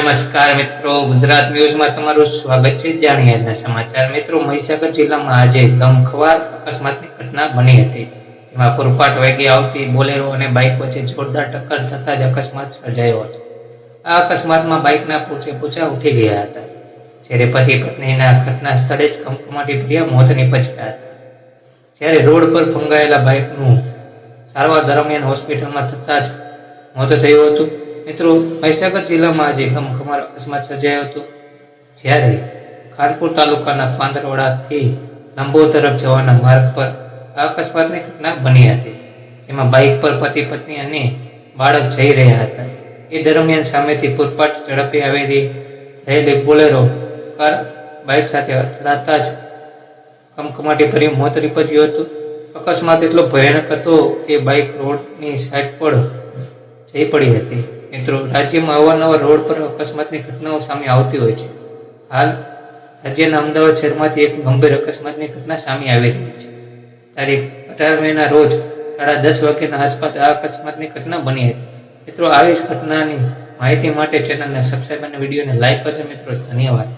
નમસ્કાર મિત્રો, ગુજરાત ન્યૂઝમાં તમારું સ્વાગત છે। જાણીએ આજના સમાચાર। મિત્રો, મહીસાગર જિલ્લામાં આજે ગમખ્વાર અકસ્માતની ઘટના બની હતી, જેમાં પૂરપાટ વેગે આવતી બોલેરો અને બાઇક વચ્ચે જોરદાર ટક્કર થતા જ અકસ્માત સર્જાયો હતો। આ અકસ્માતમાં બાઇકના પૂંચા ઉઠી ગયા હતા, જ્યારે પતિ પત્નીના ઘટના સ્થળે જ કમકમાટી ભર્યા મોત નિપજ્યા હતા। જ્યારે રોડ પર ફંગાયેલા બાઇકનું સારવાર દરમિયાન હોસ્પિટલમાં થતા જ મોત થયું હતું। મિત્રો, મહીસાગર જિલ્લામાં આજે ગમખ્વાર અકસ્માત સર્જાયો હતો, જ્યારે ખાનપુર તાલુકાના પાંદરવાડાથી લંબો તરફ જવાના માર્ગ પર આ અકસ્માતની ઘટના બની હતી, જેમાં બાઇક પર પતિ પત્ની અને બાળક જઈ રહ્યા હતા। એ દરમિયાન સામેથી પૂરપાટ ઝડપે આવી રહેલી બોલેરો કાર બાઇક સાથે અથડાતા જ કમકમાટી ભર્યું મોત નીપજ્યું હતું। અકસ્માત એટલો ભયાનક હતો કે બાઇક રોડની સાઈડ પર જઈ પડી હતી। મિત્રો, રાજ્યમાં અવારનવાર રોડ પર અકસ્માતની ઘટનાઓ સામે આવતી હોય છે। હાલ રાજ્યના અમદાવાદ શહેરમાંથી એક ગંભીર અકસ્માતની ઘટના સામે આવી રહી છે। તારીખ 18 મેના રોજ 10:30 વાગ્યાના આસપાસ આ અકસ્માતની ઘટના બની હતી। મિત્રો, આવી જ ઘટનાની માહિતી માટે ચેનલને સબસ્ક્રાઇબ અને વિડીયોને લાઇક કરજો। મિત્રો, ધન્યવાદ।